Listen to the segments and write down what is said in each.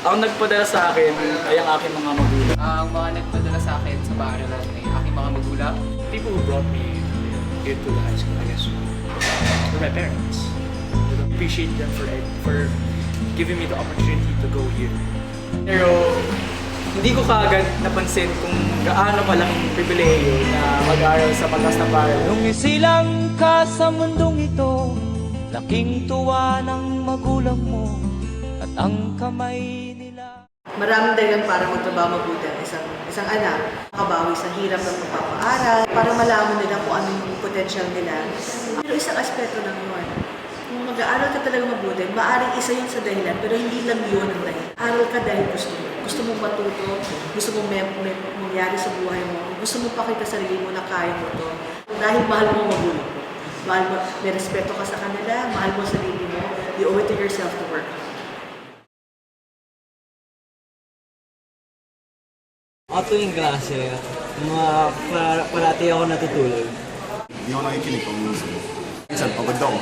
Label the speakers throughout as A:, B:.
A: Ang nagpadala sa akin ay ang aking mga magulang.
B: Ang mga nagpadala sa akin sa paaralan ay aking mga magulang.
C: People who brought me here to the high school, I guess, were my parents. I appreciate them for giving me the opportunity to go here.
A: Pero hindi ko kaagad napansin kung gaano kalaking pribilehiyo na mag-aaral sa mataas na paaralan.
D: Nung isilang ka sa mundong ito, laking tuwa ng magulang mo at ang kamay nila.
E: Maraming dahilan para magtrabaho mabuti ang isang anak, makabawi sa hirap ng pagpapaaral, para malaman nila kung ano yung potential nila. Pero isang aspeto lang yun. Kung mag-aaral ka talaga mabuti, maaaring isa yun sa dahilan, pero hindi lang yun ang dahilan. Aral ka dahil gusto mo. Gusto mong matuto, gusto mong may mangyari sa buhay mo, gusto mong pakita sa sarili mo na kaya mo to. Dahil mahal mo magulang mo. Mahal mo, may respeto ka sa kanila, mahal mo sarili mo, you owe it to yourself to work.
F: Ako tuwing klase, parati ako natutulog.
G: Hindi ako nakikinig pag music. Minsan, pagod ako.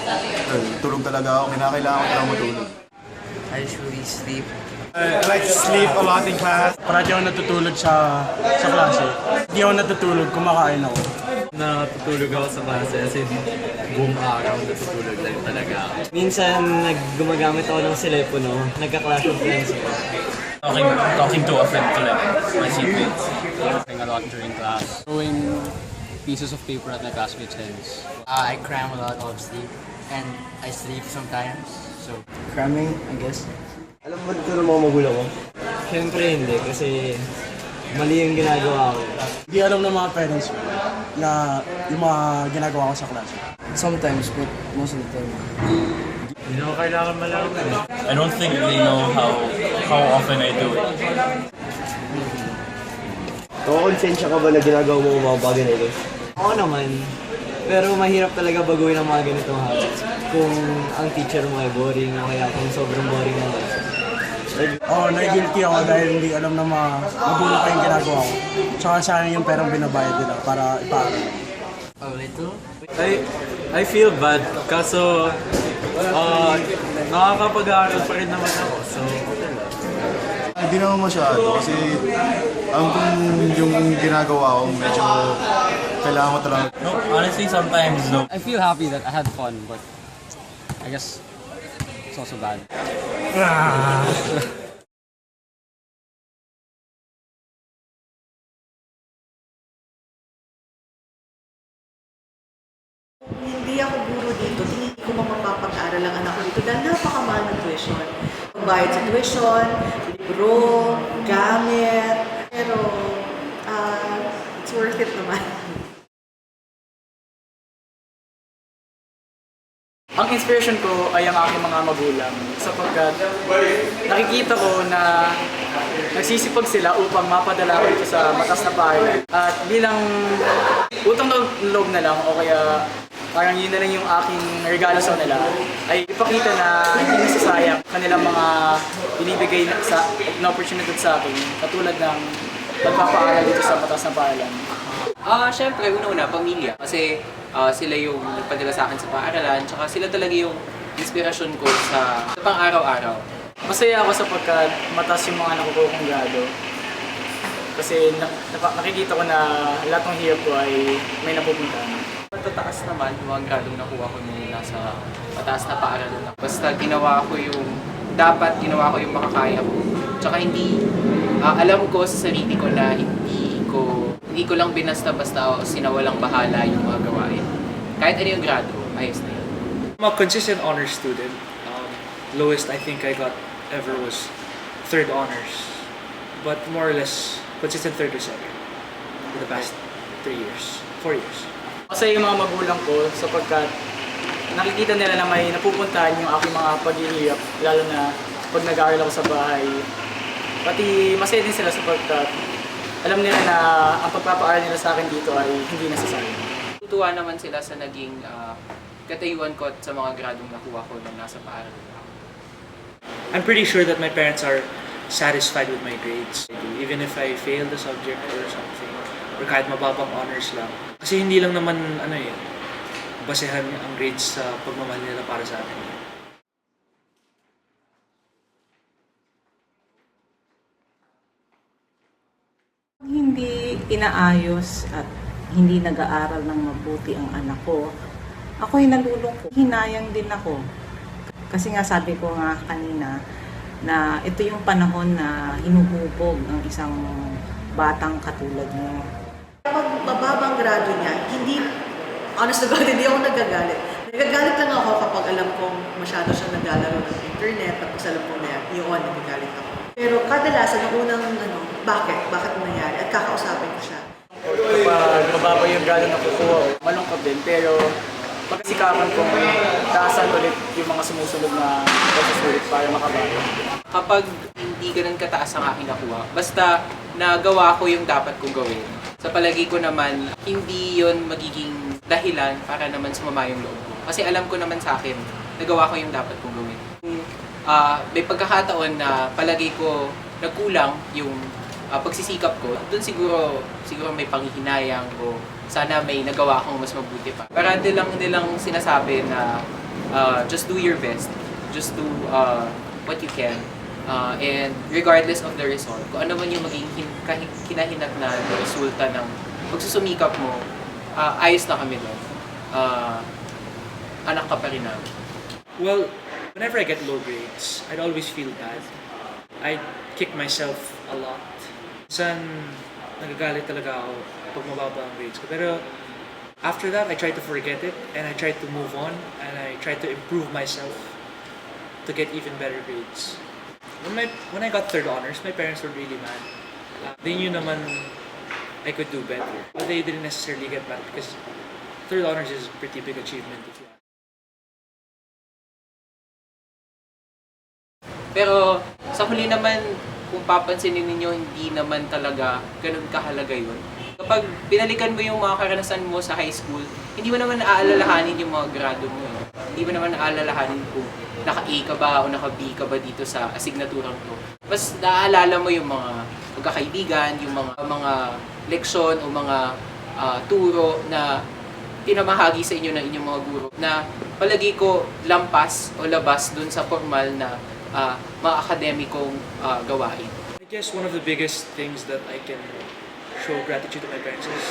G: Tulog talaga ako, kinakailangan ko talaga matulog.
B: I usually sleep.
H: I like to sleep a lot in class.
C: Parati ako natutulog sa klase. Hindi ako natutulog, kumakain ako.
F: Natutulog ako sa klase kasi buong araw natutulog lang talaga ako. Minsan, gumagamit ako ng telepono, nagka-class of friends ako.
I: Talking to a friend to like my seatmates. Laughing a lot during class. Throwing pieces of paper at my classmates' heads.
B: I cram a lot of sleep and I sleep sometimes. So
F: Cramming, I guess. Alam mo ba dito ng mga magulang mo? Siyempre hindi, kasi mali yung ginagawa ko.
C: Hindi alam ng mga parents ko na yung mga ginagawa ko sa klase.
F: Sometimes, but most of the time.
C: Hindi naman kailangan malaman.
I: I don't think they know how often I do it.
F: Konsensya ka ba na ginagawa mo mga bagay na ito? Oo naman. Pero mahirap talaga baguhin ang mga ganitong habits. Kung ang teacher mo ay boring o kaya kung sobrang boring mo.
C: Oo, nai-guilty ako dahil hindi alam ng mga magulang ko yung ginagawa ko. Tsaka sayang yung perang binabayad nila para ipaaral.
B: a little.
F: I feel bad kaso nakakapag-aaral pa rin naman ako. So,
G: Hindi naman masyado kasi kung yung ginagawa ko medyo kailangan ko talaga.
I: No, honestly, sometimes no.
B: I feel happy that I had fun, but I guess it's also bad.
E: Hindi ako guro dito, hindi ko mapapag-aral ang anak ko dito dahil napakamahal ng tuition. Pagbayad sa tuition, libro, gamit, pero it's worth it naman.
A: Ang inspiration ko ay ang aking mga magulang sapagkat nakikita ko na nagsisipag sila upang mapadala ko ito sa mataas na paaralan. At bilang utang na loob na lang o kaya parang yun na lang yung aking regalo sa kanila ay ipakita na hindi nasasayang kanilang mga binibigay na opportunity sa akin katulad ng pagpapaaral dito sa mataas na paaralan.
B: Siyempre, una-una, pamilya. Kasi sila yung nagpadala sa akin sa paaralan, tsaka sila talaga yung inspirasyon ko sa pang-araw-araw.
A: Masaya ako sapagkat mataas yung mga nakukuha kong grado. Kasi nakikita ko na lahat ng hirap ko ay may napupuntahan.
B: Matataas naman yung mga gradong nakuha ko nung nasa mataas na paaralan. Basta ginawa ko yung dapat, ginawa ko yung makakaya ko. Tsaka hindi, alam ko sa sarili ko na hindi ko lang binasta-basta o sinawalang bahala yung mga gawain. Kahit ano yung grado, ayos na yun.
C: I'm a consistent honors student. Lowest I think I got ever was third honors. But more or less, consistent third or second for the past 4 years.
A: Masaya yung mga magulang ko sapagkat nakikita nila na may napupuntahan yung aking mga paghihirap, lalo na pag nag-aaral ako sa bahay. Pati masaya din sila sapagkat alam nila na ang pagpapaaral nila sa akin dito ay hindi nasasayang.
B: Tutuwa naman sila sa naging katayuan ko at sa mga gradong nakuha ko nung nasa paaralan ako.
C: I'm pretty sure that my parents are satisfied with my grades. Even if I fail the subject or something, or kahit mababang honors lang. Kasi hindi lang naman, basehan ang grades sa pagmamahal nila para sa akin.
J: inaayos at hindi nag-aaral ng mabuti ang anak ko, ako'y nalulungkot. Hinayang din ako. Kasi nga sabi ko nga kanina na ito yung panahon na hinuhubog ng isang batang katulad mo.
E: Pag mababang grado niya, honest to God, hindi ako nagagalit. Nagagalit lang ako kapag alam kong masyado siya naglalaro ng internet, tapos alam ko na yun, nagagalit ako. Pero kadalasan, ang unang bakit nangyari, at kakausapin ko siya.
A: Kapag mababa yung grado na kukuha, malungkot din, pero pagkasikapan kong taasan ulit yung mga sumusunod na pagsusulit para makabago.
B: Kapag hindi ganun kataas ang aking nakuha, basta nagawa ko yung dapat kong gawin. Sa palagi ko naman, hindi yon magiging dahilan para naman sumama yung loob ko. Kasi alam ko naman sa akin, nagawa ko yung dapat kong gawin. May pagkakataon na palagi ko nagkulang yung pagsisikap ko, doon siguro may panghihinayang o sana may nagawa akong mas mabuti pa. Parati lang nilang sinasabi na just do your best, just do what you can, and regardless of the result, kung ano man yung maging kinahinat na resulta ng pagsusumikap mo, ayos na kami doon. Anak ka pa rin namin.
C: Well, whenever I get low grades, I'd always feel bad. I'd kick myself a lot. Minsan, nagagalit talaga ako pag mababa ang grades ko. Pero after that, I try to forget it and I try to move on and I try to improve myself to get even better grades. When I got third honors, my parents were really mad. They knew naman I could do better. But they didn't necessarily get mad because third honors is a pretty big achievement if you ask.
B: Pero sa huli naman, kung papansinin ninyo, hindi naman talaga ganun kahalaga yun. Kapag pinalikan mo yung mga karanasan mo sa high school, hindi mo naman naaalalahanin yung mga grado mo. Hindi mo naman naaalalahanin kung naka-A ka ba o naka-B ka ba dito sa asignaturang to. Mas naaalala mo yung mga pagkakaibigan, yung mga leksyon o mga turo na pinamahagi sa inyo ng inyong mga guro na palagi ko lampas o labas dun sa formal na mga akademikong gawain.
C: I guess one of the biggest things that I can show gratitude to my parents is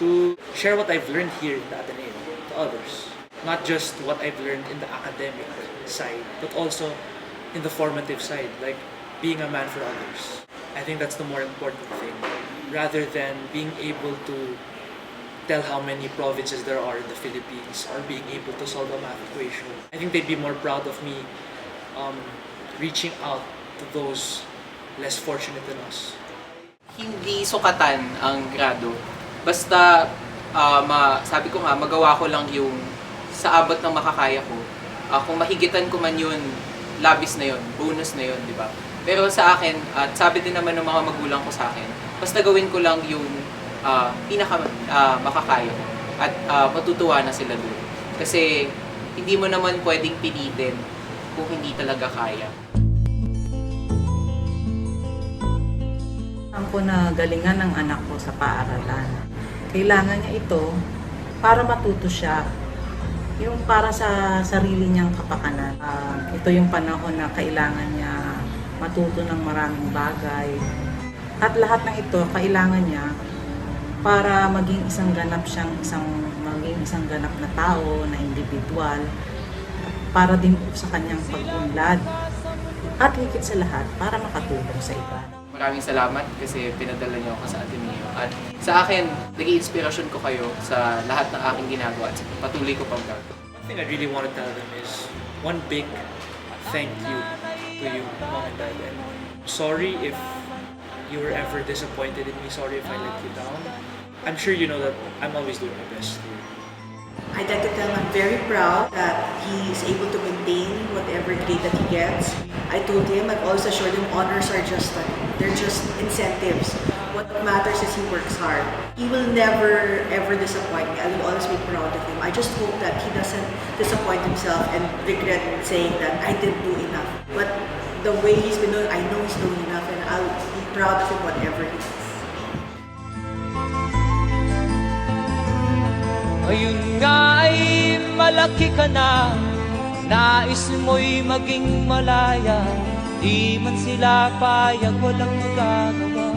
C: to share what I've learned here in the Ateneo to others. Not just what I've learned in the academic side, but also in the formative side, like being a man for others. I think that's the more important thing, rather than being able to tell how many provinces there are in the Philippines or being able to solve a math equation. I think they'd be more proud of me reaching out to those less fortunate than us.
B: Hindi sukatan ang grado. Basta, sabi ko nga, magawa ko lang yung sa abot ng makakaya ko. Kung mahigitan ko man yun, labis na yun, bonus na yun, di ba? Pero sa akin, at sabi din naman ng mga magulang ko sa akin, basta gawin ko lang yung pinaka makakaya ko. At matutuwa na sila doon. Kasi hindi mo naman pwedeng pilitin kung hindi talaga kaya.
J: Ang ko na galingan ng anak ko sa paaralan. Kailangan niya ito para matuto siya. Yung para sa sarili niyang kapakanan. Ito yung panahon na kailangan niya matuto ng maraming bagay. At lahat ng ito, kailangan niya para maging isang ganap na tao, na individual, para din sa kanyang pag-unlad. At higit sa lahat, para makatulong sa iba.
B: Maraming salamat kasi pinadala niyo ako sa Ateneo. At sa akin, naging inspirasyon ko kayo sa lahat ng aking ginagawa at patuloy ko pang gagawin.
C: One thing I really want to tell them is one big thank you to you, Mom and Dad. And sorry if you were ever disappointed in me. Sorry if I let you down. I'm sure you know that I'm always doing my best.
E: I'd like to tell him I'm very proud that he is able to maintain whatever grade that he gets. I told him, I've always assured him, honors are just they're just incentives. What matters is he works hard. He will never ever disappoint me. I will always be proud of him. I just hope that he doesn't disappoint himself and regret saying that I didn't do enough. But the way he's been doing, I know he's doing enough and I'll be proud of him whatever he does.
D: Ngayon nga ay malaki ka na, nais mo'y maging malaya, di man sila payag, walang magagawa.